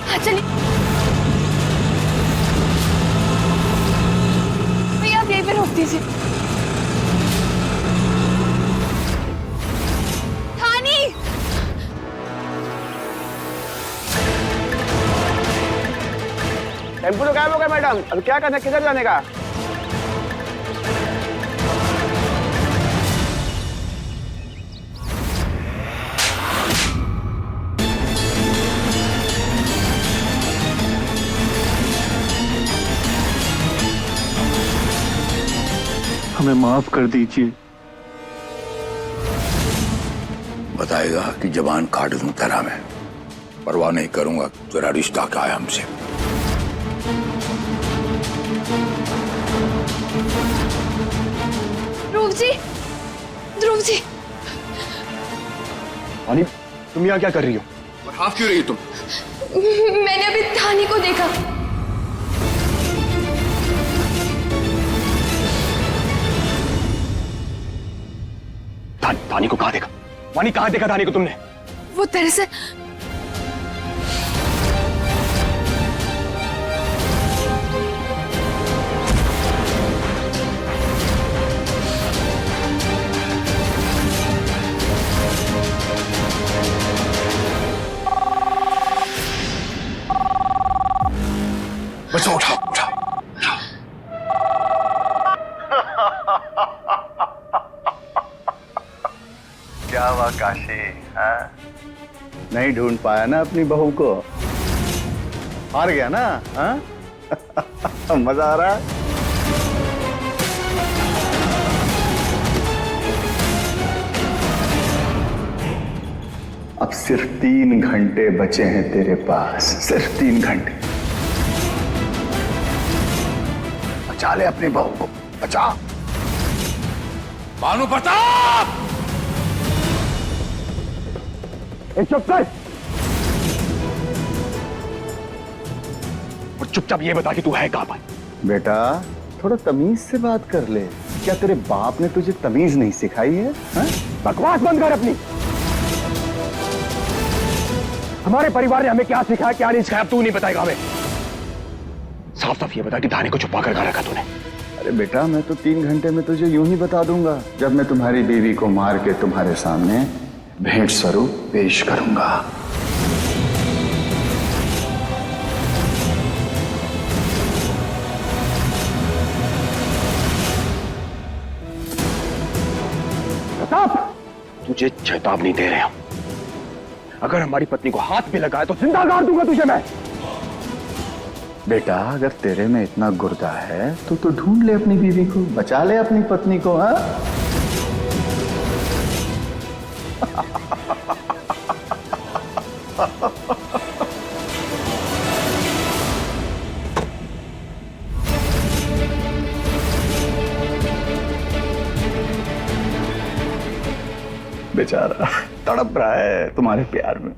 हाँ चलिए भैया, आप यहीं पे रोक दीजिए। थानी, टेम्पो तो गायब हो गया मैडम, अब क्या करना, किधर जाने का? हमें माफ कर दीजिए। बताएगा कि जबान काट दूं तेरा मैं, परवाह नहीं करूंगा तेरा रिश्ता क्या है हमसे। ध्रुव जी, ध्रुव जी। वानी, तुम यहाँ क्या कर रही हो? और हाफ क्यों रही तुम? मैंने अभी थानी को देखा। थानी को कहाँ देखा? वानी, कहाँ देखा थानी को तुमने? वो दरअसल बच्चा उठा उठा। क्या हुआ काशी? हाँ? नहीं ढूंढ पाया ना अपनी बहू को? हार गया ना? हाँ? मजा आ रहा है? अब सिर्फ 3 घंटे बचे हैं तेरे पास, सिर्फ 3 घंटे। बचा ले अपनी बहू को, बचा। भानु प्रताप! चुप कर और चुपचाप ये बता कि तू है कहां पर? बेटा थोड़ा तमीज से बात कर ले। क्या तेरे बाप ने तुझे तमीज नहीं सिखाई है? बकवास बंद कर अपनी। हमारे परिवार ने हमें क्या सिखाया क्या नहीं सिखाया तू नहीं बताएगा हमें। साफ साफ ये बता कि थाने को छुपा कर रखा तूने। अरे बेटा मैं तो 3 घंटे में तुझे यूं ही बता दूंगा, जब मैं तुम्हारी बीवी को मार के तुम्हारे सामने भेंट स्वरूप पेश करूंगा। प्रताप, तुझे चेतावनी दे रहे हो, अगर हमारी पत्नी को हाथ पे लगाया तो जिंदा गाड़ दूंगा तुझे मैं। बेटा अगर तेरे में इतना गुर्दा है तो ढूंढ ले अपनी बीवी को, बचा ले अपनी पत्नी को। हाँ बेचारा तड़प रहा है तुम्हारे प्यार में।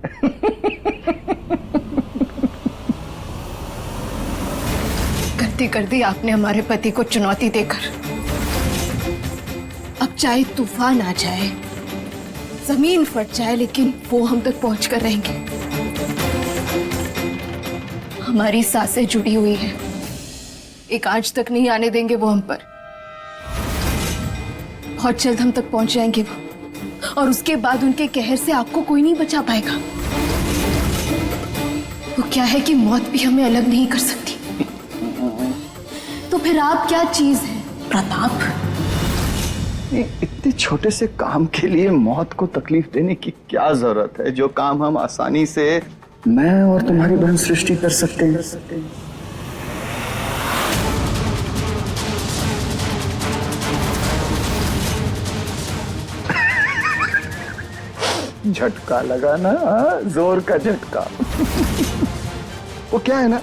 गलती कर दी आपने हमारे पति को चुनौती देकर। अब चाहे तूफान आ जाए, जमीन फट जाए, लेकिन वो हम तक पहुंचकर रहेंगे। हमारी सांसें जुड़ी हुई है, एक आंच तक नहीं आने देंगे वो हम पर। बहुत जल्द हम तक पहुंच जाएंगे वो, और उसके बाद उनके कहर से आपको कोई नहीं बचा पाएगा। वो क्या है कि मौत भी हमें अलग नहीं कर सकती। तो फिर आप क्या चीज हैं प्रताप? इतने छोटे से काम के लिए मौत को तकलीफ देने की क्या जरूरत है, जो काम हम आसानी से मैं और तुम्हारी बहन सृष्टि कर सकते हैं। झटका लगा ना, जोर का झटका। वो क्या है ना,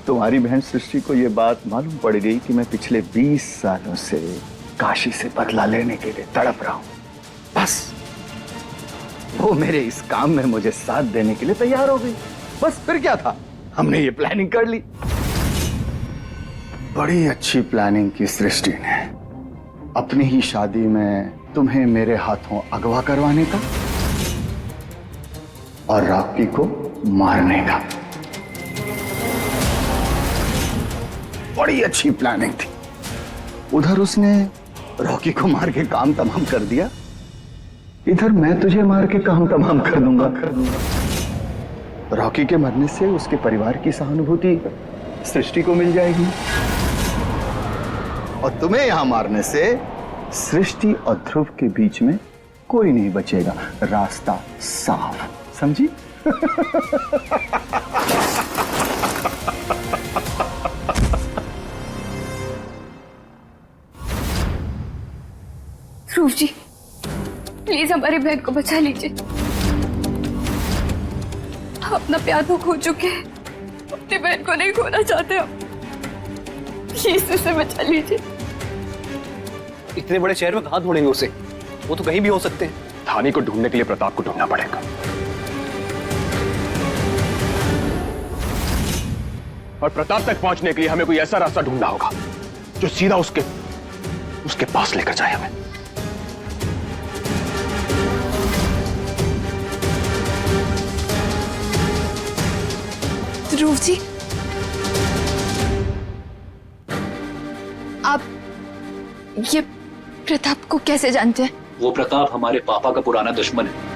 तुम्हारी बहन सृष्टि को ये बात मालूम पड़ गई कि मैं पिछले 20 सालों से काशी से बदला लेने के लिए तड़प रहा हूं। बस वो मेरे इस काम में मुझे साथ देने के लिए तैयार हो गई। बस फिर क्या था, हमने ये प्लानिंग कर ली। बड़ी अच्छी प्लानिंग की सृष्टि ने, अपनी ही शादी में तुम्हें मेरे हाथों अगवा करवाने का और राखी को मारने का। बड़ी अच्छी प्लानिंग थी। उधर उसने रॉकी को मार के काम तमाम कर दिया, इधर मैं तुझे मार के काम तमाम कर दूंगा। रॉकी के मरने से उसके परिवार की सहानुभूति सृष्टि को मिल जाएगी और तुम्हें यहां मारने से सृष्टि और ध्रुव के बीच में कोई नहीं बचेगा। रास्ता साफ, समझी? ध्रुव जी, प्लीज हमारी बहन को बचा लीजिए। हम अपना प्यार तो खो चुके हैं, अपनी बहन को नहीं खोना चाहते हम। प्लीज उसे बचा लीजिए। इतने बड़े शहर में कहां ढूंढेंगे उसे? वो तो कहीं भी हो सकते हैं। थाने को ढूंढने के लिए प्रताप को ढूंढना पड़ेगा, और प्रताप तक पहुंचने के लिए हमें कोई ऐसा रास्ता ढूंढना होगा जो सीधा उसके पास लेकर जाए हमें। ध्रुव जी, आप ये प्रताप को कैसे जानते हैं? वो प्रताप हमारे पापा का पुराना दुश्मन है।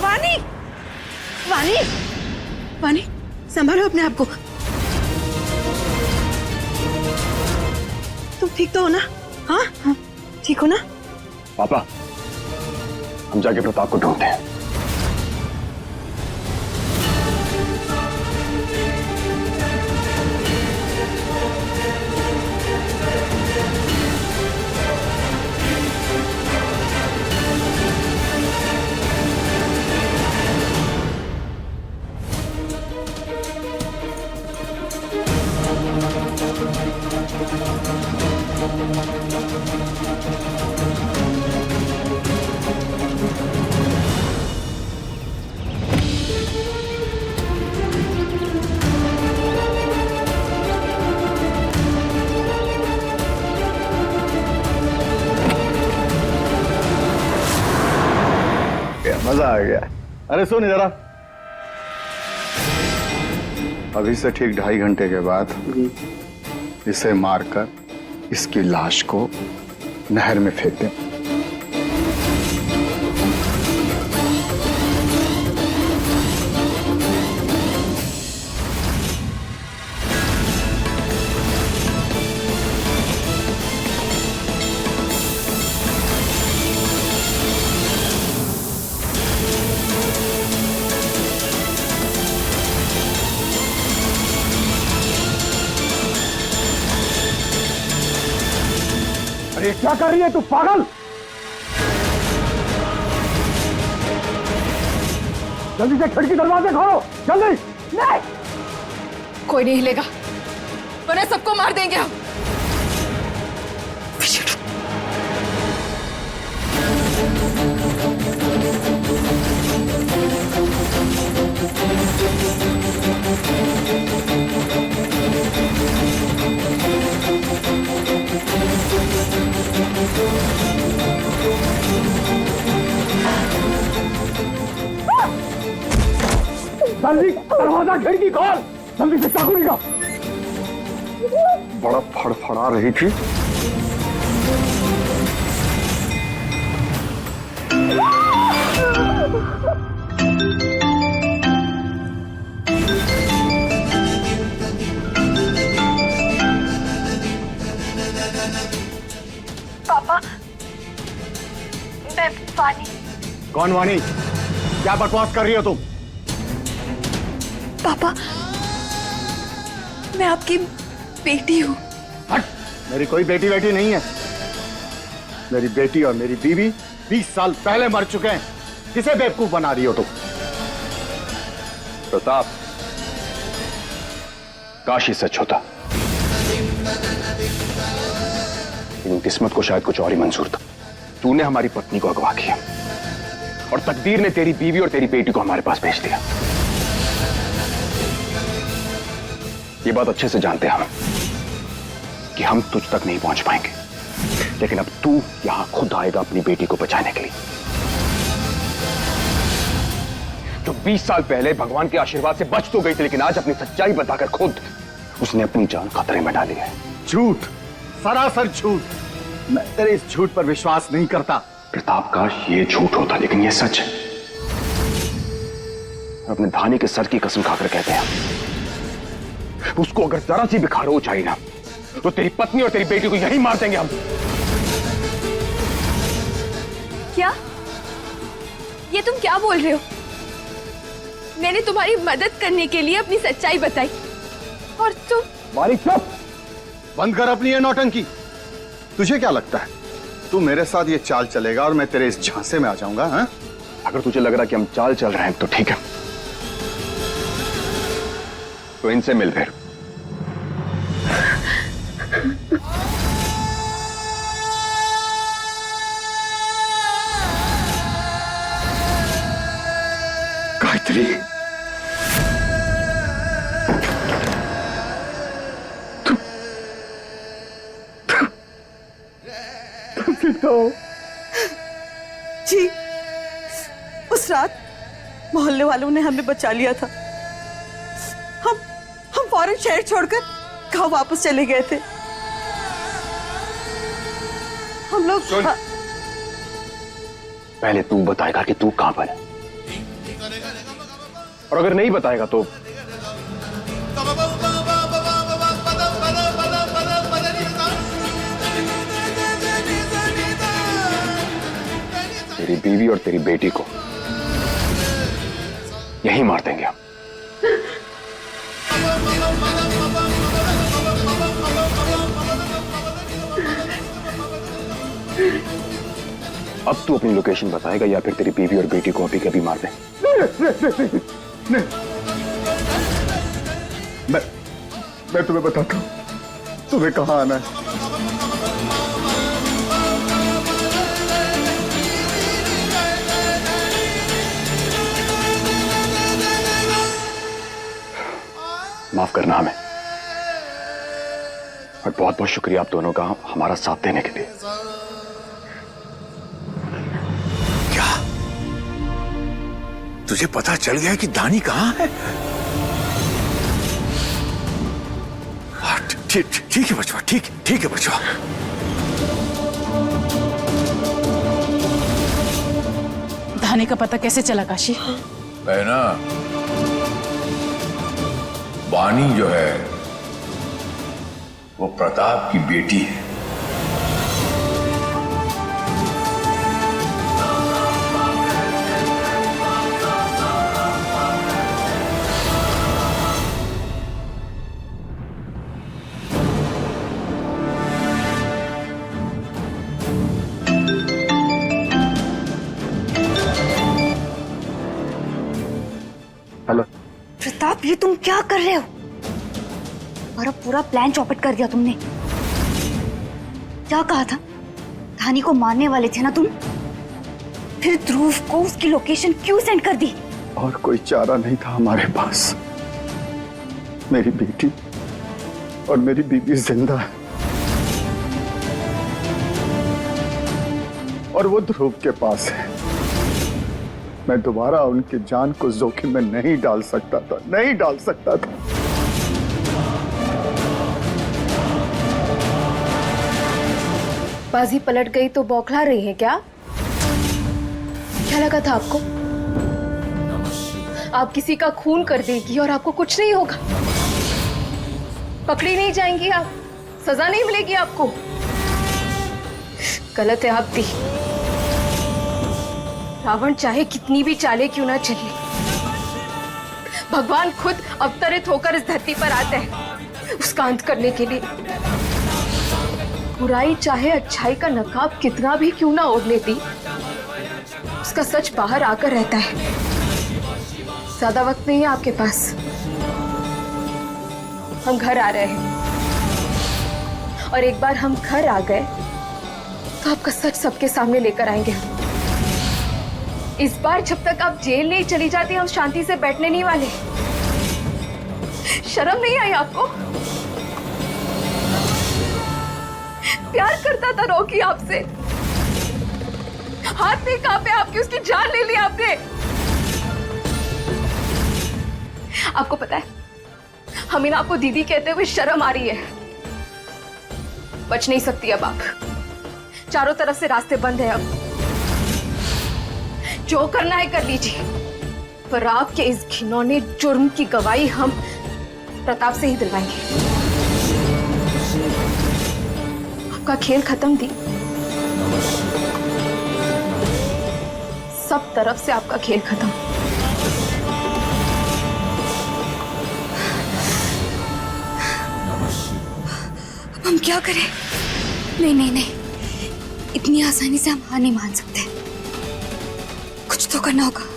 वानी, वानी, वानी, संभालो अपने आप को। तुम ठीक तो हो ना? हाँ हाँ, ठीक हो ना? पापा, हम जाके प्रताप को ढूंढते हैं। मजा आ गया। अरे सुन जरा, अभी से ठीक 2.5 घंटे के बाद इसे मारकर इसकी लाश को नहर में फेंक दें। अरे क्या कर रही है तू, पागल? जल्दी से खिड़की दरवाजे खोलो, जल्दी। नहीं, कोई नहीं हिलेगा, वरना सबको मार देंगे हम। जल्दी दरवाजा खिड़की खोल, जल्दी से चाकू निकाल। बड़ा फड़फड़ा रही थी। पापा, मैं वानी। कौन वानी? क्या बकवास कर रही हो तुम? पापा, मैं आपकी बेटी हूँ। हट! मेरी कोई बेटी बेटी नहीं है। मेरी बेटी और मेरी बीवी 20 साल पहले मर चुके हैं। किसे बेवकूफ बना रही हो तुम? प्रताप, काशी सच होता, लेकिन किस्मत को शायद कुछ और ही मंजूर था। तूने हमारी पत्नी को अगवा किया और तकदीर ने तेरी बीवी और तेरी बेटी को हमारे पास भेज दिया। ये बात अच्छे से जानते हैं हम कि हम तुझ तक नहीं पहुंच पाएंगे, लेकिन अब तू यहां खुद आएगा अपनी बेटी को बचाने के लिए। जो 20 साल पहले भगवान के आशीर्वाद से बच तो गई थी, लेकिन आज अपनी सच्चाई बताकर खुद उसने अपनी जान खतरे में डाली है। झूठ, सरासर झूठ। मैं तेरे इस झूठ पर विश्वास नहीं करता। प्रताप काश ये झूठ होता, लेकिन ये सच है। अपने धानी के सर की कसम खाकर कहते हैं, उसको अगर जरा सी भी खरोच आई ना तो तेरी पत्नी और तेरी बेटी को यहीं मार देंगे हम। क्या? ये तुम क्या बोल रहे हो? मैंने तुम्हारी मदद करने के लिए अपनी सच्चाई बताई और तुम? मालिक चुप! बंद कर अपनी ये नौटंकी। तुझे क्या लगता है तू मेरे साथ ये चाल चलेगा और मैं तेरे इस झांसे में आ जाऊंगा? हाँ? अगर तुझे लग रहा कि हम चाल चल रहे हैं तो ठीक है, तो इनसे मिल फिर। गायत्री, जी, उस रात मोहल्ले वालों ने हमें बचा लिया था। हम फौरन शहर छोड़कर गांव वापस चले गए थे। हम लोग पहले तू बताएगा कि तू कहां पर है, और अगर नहीं बताएगा तो तेरी बीवी और तेरी बेटी को यहीं मार देंगे हम। अब तू अपनी लोकेशन बताएगा या फिर तेरी बीवी और बेटी को अभी कभी मार दे? नहीं। मैं तुम्हें बताता हूं तुम्हें कहां आना है। माफ करना हमें, और बहुत बहुत शुक्रिया आप दोनों का हमारा साथ देने के लिए। क्या तुझे पता चल गया कि दानी कहां है? ठीक है बचवा, ठीक है बचवा। धानी का पता कैसे चला काशी? बहना, वानी जो है वो प्रताप की बेटी है। हेलो प्रताप, ये तुम क्या कर रहे हो? हमारा पूरा प्लान चौपट कर दिया तुमने। क्या कहा था? धानी को मारने वाले थे ना तुम? फिर ध्रुव को उसकी लोकेशन क्यों सेंड कर दी? और कोई चारा नहीं था हमारे पास। मेरी बेटी और मेरी बीवी जिंदा है, और वो ध्रुव के पास है। मैं दोबारा उनकी जान को जोखिम में नहीं डाल सकता था। बाजी पलट गई तो बौखला रही है क्या? क्या लगा था आपको आप किसी का खून कर देगी और आपको कुछ नहीं होगा? पकड़ी नहीं जाएंगी आप? सजा नहीं मिलेगी आपको? गलत है आप दी। रावण चाहे कितनी भी चाले क्यों ना चले, भगवान खुद अवतरित होकर इस धरती पर आते हैं उसका अंत करने के लिए। बुराई चाहे अच्छाई का नकाब कितना भी क्यों ना ओढ़ लेती, उसका सच बाहर आकर रहता है। ज्यादा वक्त नहीं है आपके पास, हम घर आ रहे हैं, और एक बार हम घर आ गए तो आपका सच सबके सामने लेकर आएंगे। इस बार जब तक आप जेल नहीं चली जाती, हम शांति से बैठने नहीं वाले। शर्म नहीं आई आपको? प्यार करता था रॉकी आपसे, हाथ नहीं कांपे आपकी, उसकी जान ले ली आपने। आपको पता है, हमीना आपको दीदी कहते हुए शर्म आ रही है। बच नहीं सकती अब आप, चारों तरफ से रास्ते बंद है। अब जो करना है कर लीजिए, पर आपके इस घिनौने जुर्म की गवाही हम प्रताप से ही दिलवाएंगे। आपका खेल खत्म थी, सब तरफ से आपका खेल खत्म। अब हम क्या करें? नहीं नहीं नहीं, इतनी आसानी से हम हार नहीं मान सकते, कुछ तो करना होगा।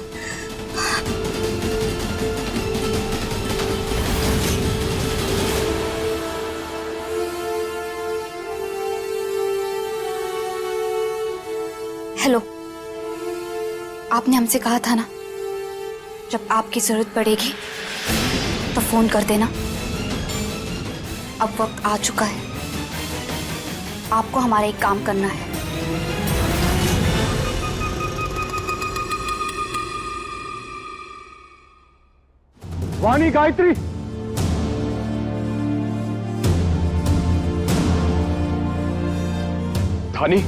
हेलो, आपने हमसे कहा था ना, जब आपकी जरूरत पड़ेगी तो फोन कर देना। अब वक्त आ चुका है, आपको हमारा एक काम करना है। वाणी, गायत्री, धानी,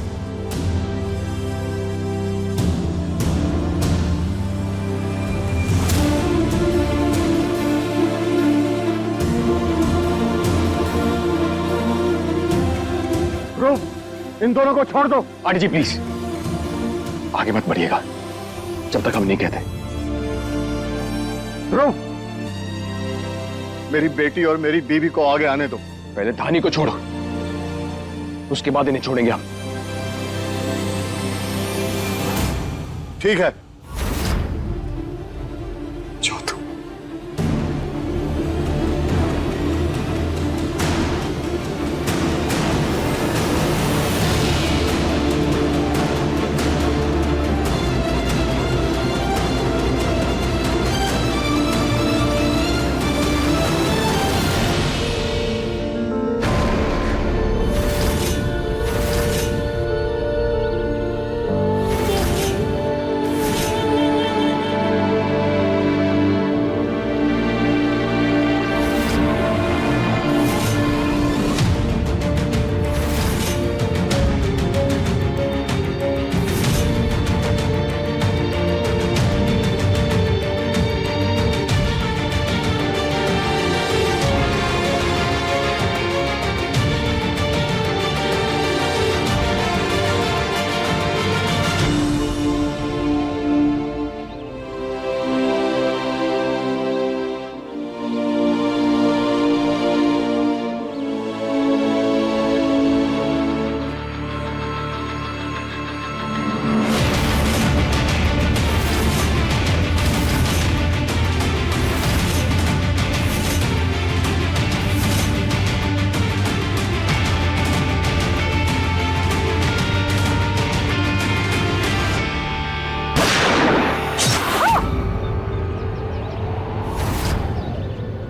इन दोनों को छोड़ दो। आंटी जी प्लीज आगे मत बढ़िएगा जब तक हम नहीं कहते। मेरी बेटी और मेरी बीवी को आगे आने दो। पहले धानी को छोड़ो, उसके बाद इन्हें छोड़ेंगे हम। ठीक है।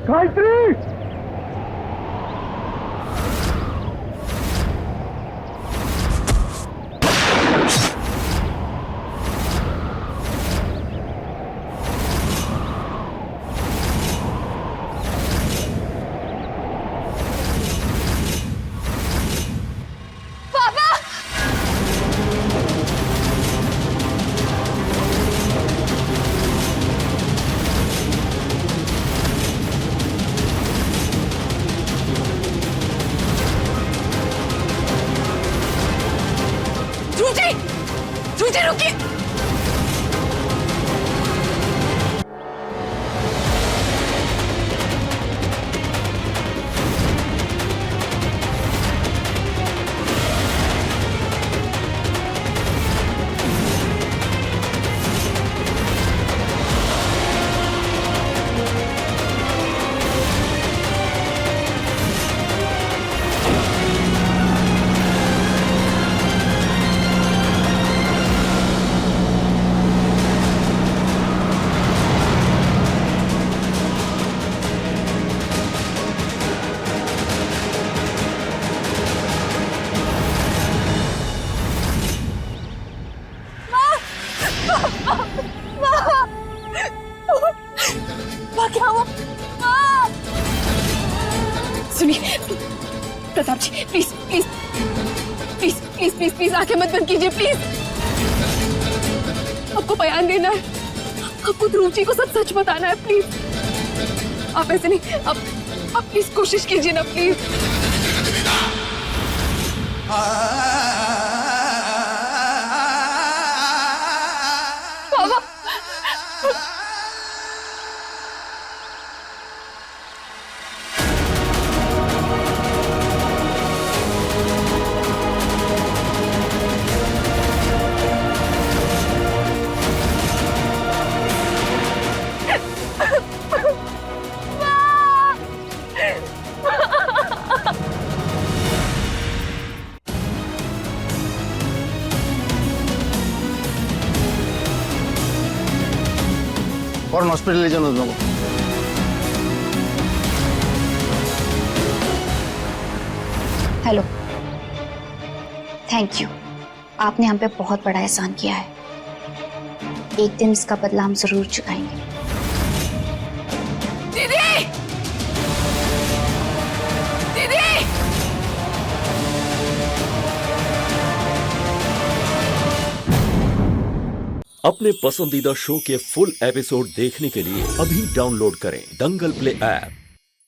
गायत्री, क्या हुआ? सुनिए Pratap ji, please please please please please please आंखें मत बंद कीजिए प्लीज। आपको बयान देना है, आपको ध्रुव जी को सब सच बताना है प्लीज। आप ऐसे नहीं, आप प्लीज कोशिश कीजिए ना प्लीज। बाबा फौरन हॉस्पिटल ले जाओ दोनों को। Hello, thank you. आपने हम पे बहुत बड़ा एहसान किया है। एक दिन इसका बदला हम जरूर चुकाएंगे। दीदी, दीदी, अपने पसंदीदा शो के फुल एपिसोड देखने के लिए अभी डाउनलोड करें दंगल प्ले ऐप।